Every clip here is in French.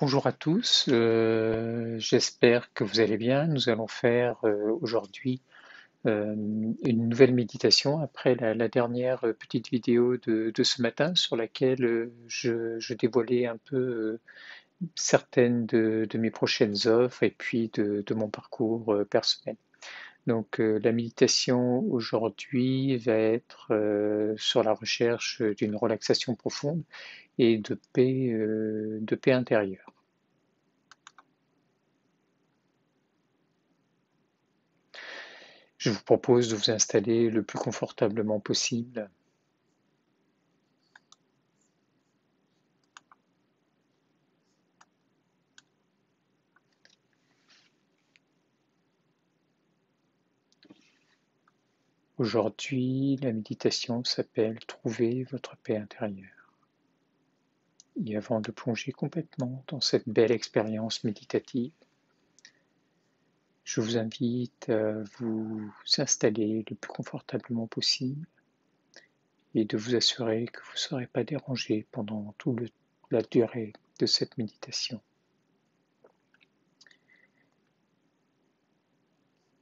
Bonjour à tous, j'espère que vous allez bien. Nous allons faire aujourd'hui une nouvelle méditation après la dernière petite vidéo de ce matin sur laquelle je dévoilais un peu certaines de mes prochaines offres et puis de mon parcours personnel. Donc la méditation aujourd'hui va être sur la recherche d'une relaxation profonde et de paix intérieure. Je vous propose de vous installer le plus confortablement possible. Aujourd'hui, la méditation s'appelle Trouver votre paix intérieure. Et avant de plonger complètement dans cette belle expérience méditative, je vous invite à vous installer le plus confortablement possible et de vous assurer que vous ne serez pas dérangé pendant toute la durée de cette méditation.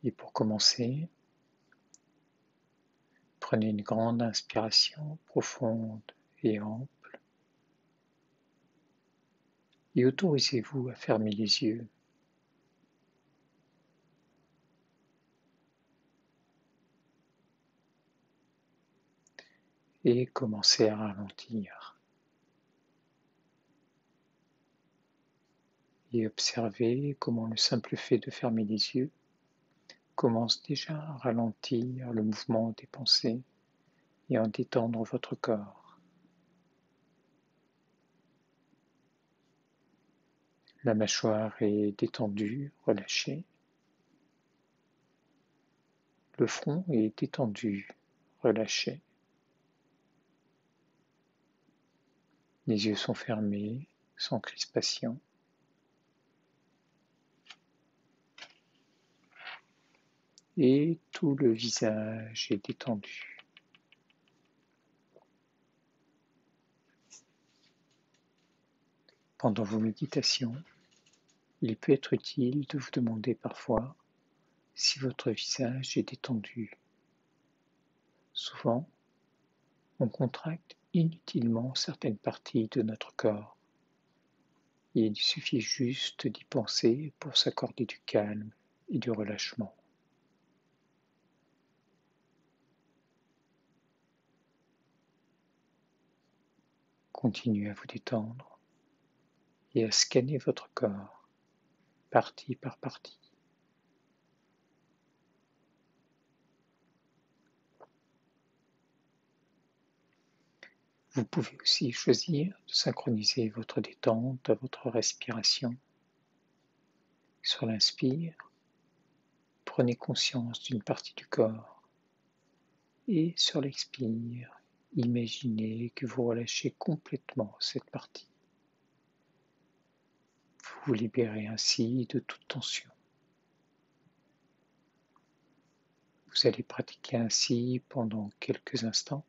Et pour commencer, prenez une grande inspiration profonde et ample et autorisez-vous à fermer les yeux. Et commencez à ralentir. Et observez comment le simple fait de fermer les yeux commence déjà à ralentir le mouvement des pensées et à détendre votre corps. La mâchoire est détendue, relâchée. Le front est détendu, relâché. Les yeux sont fermés, sans crispation. Et tout le visage est détendu. Pendant vos méditations, il peut être utile de vous demander parfois si votre visage est détendu. Souvent, on contracte inutilement certaines parties de notre corps. Et il suffit juste d'y penser pour s'accorder du calme et du relâchement. Continuez à vous détendre et à scanner votre corps, partie par partie. Vous pouvez aussi choisir de synchroniser votre détente à votre respiration. Sur l'inspire, prenez conscience d'une partie du corps et sur l'expire, imaginez que vous relâchez complètement cette partie. Vous vous libérez ainsi de toute tension. Vous allez pratiquer ainsi pendant quelques instants.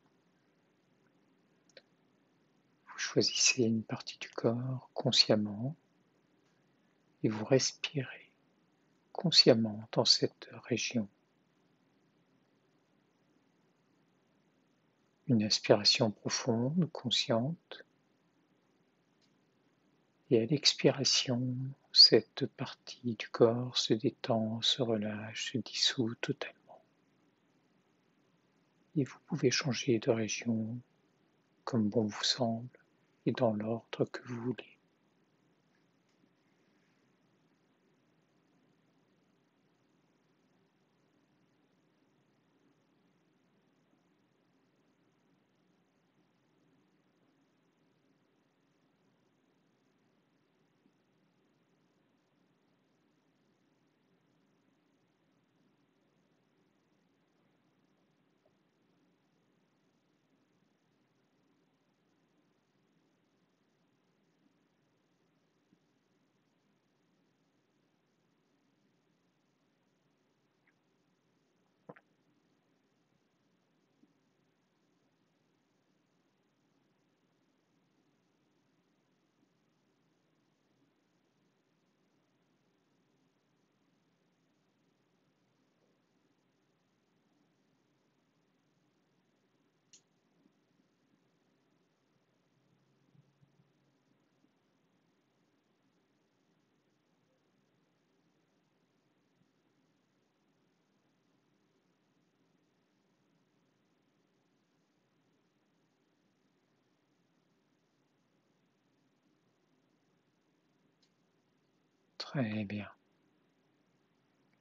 Vous choisissez une partie du corps consciemment et vous respirez consciemment dans cette région. Une inspiration profonde, consciente, et à l'expiration, cette partie du corps se détend, se relâche, se dissout totalement. Et vous pouvez changer de région comme bon vous semble et dans l'ordre que vous voulez. Très bien.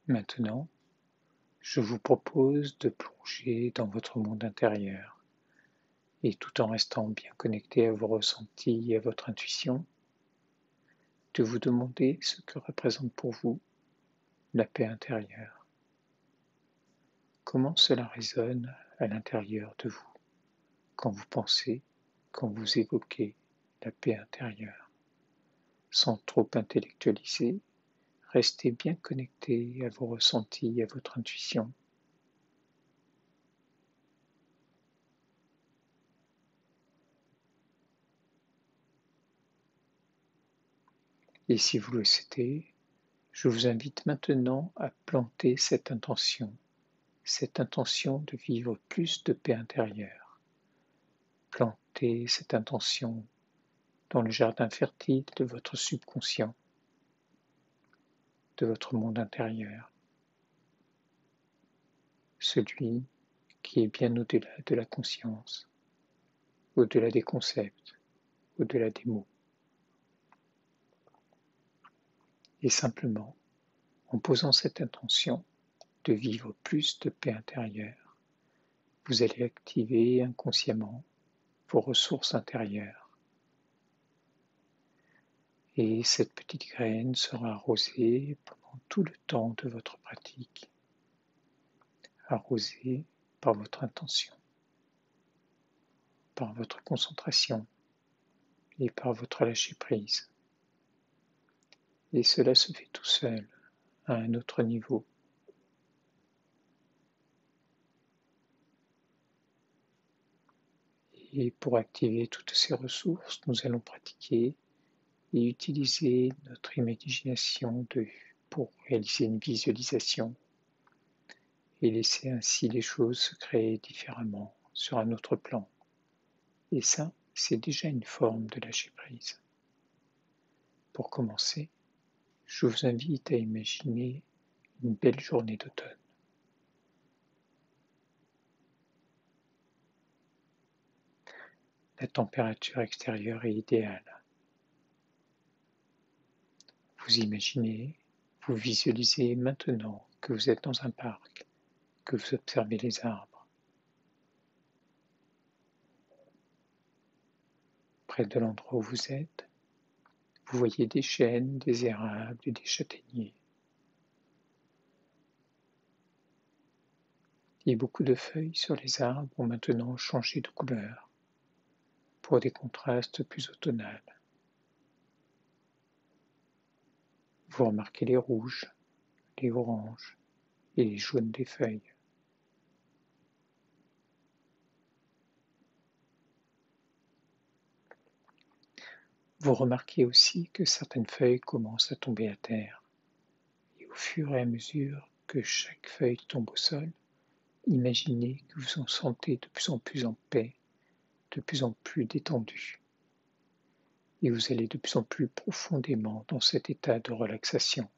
Maintenant, je vous propose de plonger dans votre monde intérieur et tout en restant bien connecté à vos ressentis et à votre intuition, de vous demander ce que représente pour vous la paix intérieure. Comment cela résonne à l'intérieur de vous quand vous pensez, quand vous évoquez la paix intérieure. Sans trop intellectualiser, restez bien connecté à vos ressentis et à votre intuition. Et si vous le souhaitez, je vous invite maintenant à planter cette intention de vivre plus de paix intérieure. Plantez cette intention dans le jardin fertile de votre subconscient, de votre monde intérieur, celui qui est bien au-delà de la conscience, au-delà des concepts, au-delà des mots. Et simplement, en posant cette intention de vivre plus de paix intérieure, vous allez activer inconsciemment vos ressources intérieures. Et cette petite graine sera arrosée pendant tout le temps de votre pratique, arrosée par votre intention, par votre concentration et par votre lâcher-prise. Et cela se fait tout seul, à un autre niveau. Et pour activer toutes ces ressources, nous allons pratiquer et utiliser notre imagination pour réaliser une visualisation et laisser ainsi les choses se créer différemment sur un autre plan. Et ça, c'est déjà une forme de lâcher prise. Pour commencer, je vous invite à imaginer une belle journée d'automne. La température extérieure est idéale. Vous imaginez, vous visualisez maintenant que vous êtes dans un parc, que vous observez les arbres. Près de l'endroit où vous êtes, vous voyez des chênes, des érables et des châtaigniers. Et beaucoup de feuilles sur les arbres ont maintenant changé de couleur pour des contrastes plus automnales. Vous remarquez les rouges, les oranges et les jaunes des feuilles. Vous remarquez aussi que certaines feuilles commencent à tomber à terre. Et au fur et à mesure que chaque feuille tombe au sol, imaginez que vous vous sentez de plus en plus en paix, de plus en plus détendu. Et vous allez de plus en plus profondément dans cet état de relaxation.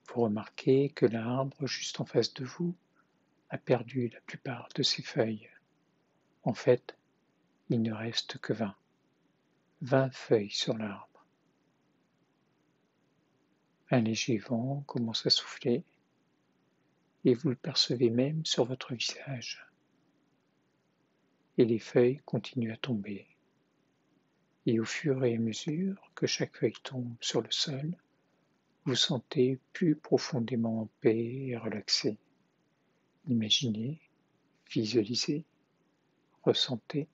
Vous remarquez que l'arbre juste en face de vous a perdu la plupart de ses feuilles. En fait, il ne reste que 20 feuilles sur l'arbre. Un léger vent commence à souffler et vous le percevez même sur votre visage. Et les feuilles continuent à tomber. Et au fur et à mesure que chaque feuille tombe sur le sol, vous sentez plus profondément en paix et relaxé. Imaginez, visualisez, ressentez.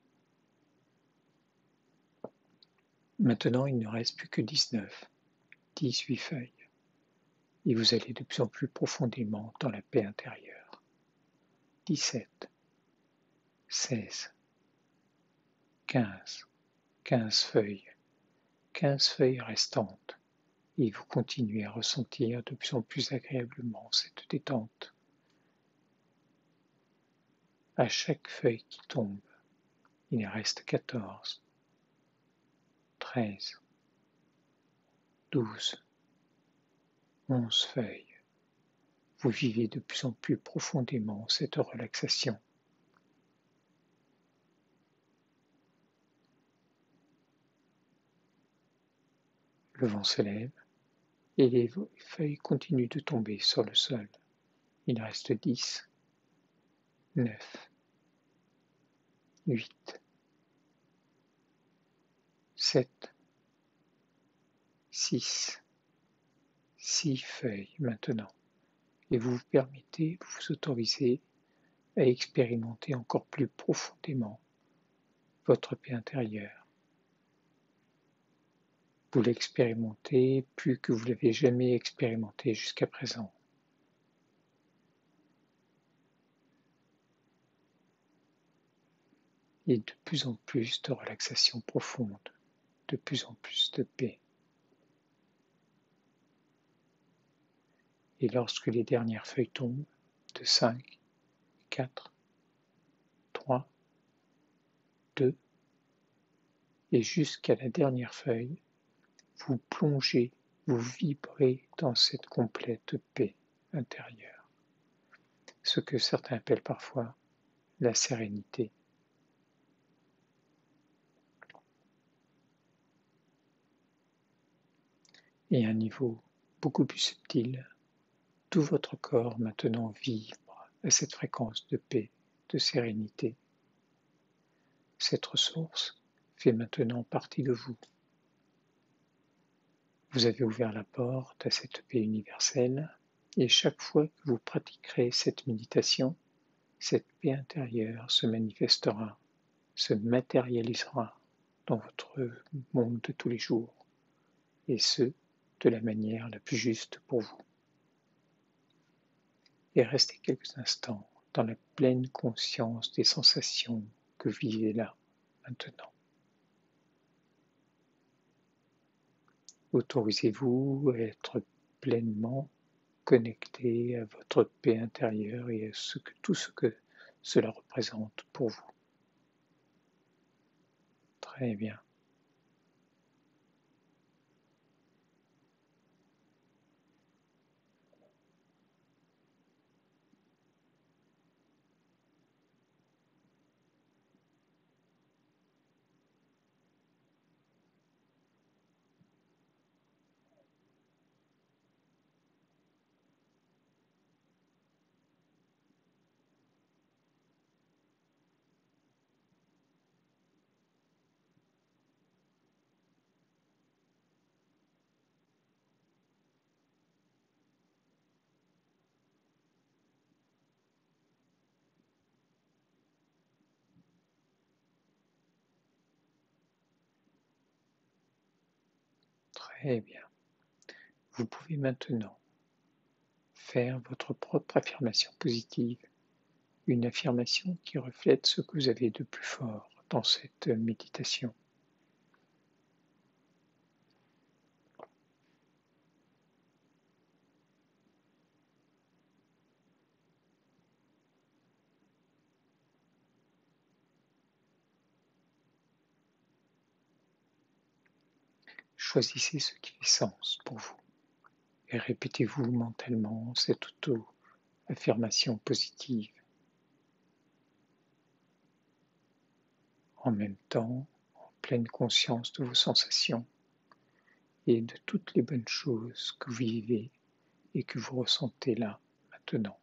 Maintenant, il ne reste plus que 18 feuilles. Et vous allez de plus en plus profondément dans la paix intérieure. 17, 16, 15 feuilles, 15 feuilles restantes. Et vous continuez à ressentir de plus en plus agréablement cette détente. À chaque feuille qui tombe, il en reste 14, 13, 12, 11 feuilles. Vous vivez de plus en plus profondément cette relaxation. Le vent se lève et les feuilles continuent de tomber sur le sol. Il reste 10, 9, 8, 7, 6 feuilles maintenant. Et vous vous permettez, vous vous autorisez à expérimenter encore plus profondément votre paix intérieure. Vous l'expérimentez plus que vous l'avez jamais expérimenté jusqu'à présent. Et de plus en plus de relaxation profonde, de plus en plus de paix. Et lorsque les dernières feuilles tombent, de 5, 4, 3, 2, et jusqu'à la dernière feuille, vous plongez, vous vibrez dans cette complète paix intérieure. Ce que certains appellent parfois la sérénité. Et à un niveau beaucoup plus subtil, tout votre corps maintenant vibre à cette fréquence de paix, de sérénité. Cette ressource fait maintenant partie de vous. Vous avez ouvert la porte à cette paix universelle et chaque fois que vous pratiquerez cette méditation, cette paix intérieure se manifestera, se matérialisera dans votre monde de tous les jours et ce, de la manière la plus juste pour vous. Et restez quelques instants dans la pleine conscience des sensations que vous vivez là, maintenant. Autorisez-vous à être pleinement connecté à votre paix intérieure et à tout ce que cela représente pour vous. Très bien. Très bien. Vous pouvez maintenant faire votre propre affirmation positive, une affirmation qui reflète ce que vous avez de plus fort dans cette méditation. Choisissez ce qui fait sens pour vous et répétez-vous mentalement cette auto-affirmation positive. En même temps, en pleine conscience de vos sensations et de toutes les bonnes choses que vous vivez et que vous ressentez là, maintenant.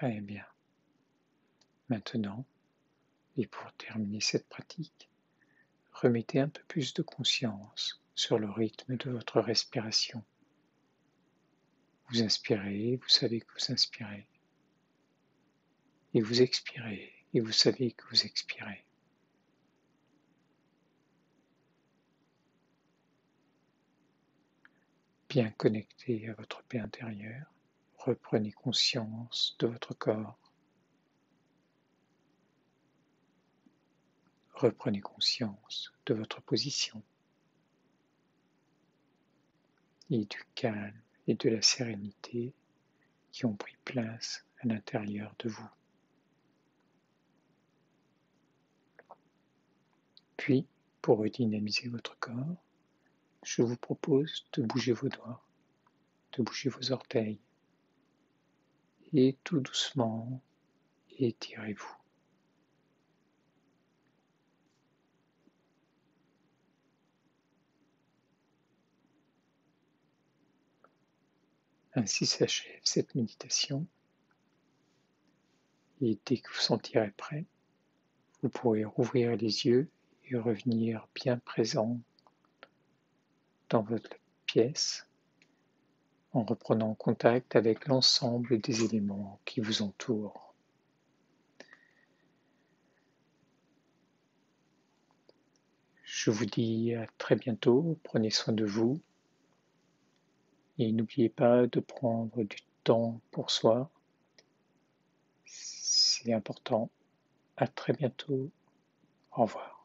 Très bien. Maintenant, Et pour terminer cette pratique, remettez un peu plus de conscience sur le rythme de votre respiration. Vous inspirez, vous savez que vous inspirez. Et vous expirez, et vous savez que vous expirez. Bien connecté à votre paix intérieure, reprenez conscience de votre corps. Reprenez conscience de votre position et du calme et de la sérénité qui ont pris place à l'intérieur de vous. Puis, pour redynamiser votre corps, je vous propose de bouger vos doigts, de bouger vos orteils, et tout doucement, étirez-vous. Ainsi s'achève cette méditation, et dès que vous sentirez prêt, vous pourrez rouvrir les yeux et revenir bien présent dans votre pièce en reprenant contact avec l'ensemble des éléments qui vous entourent. Je vous dis à très bientôt, prenez soin de vous et n'oubliez pas de prendre du temps pour soi, c'est important. À très bientôt, au revoir.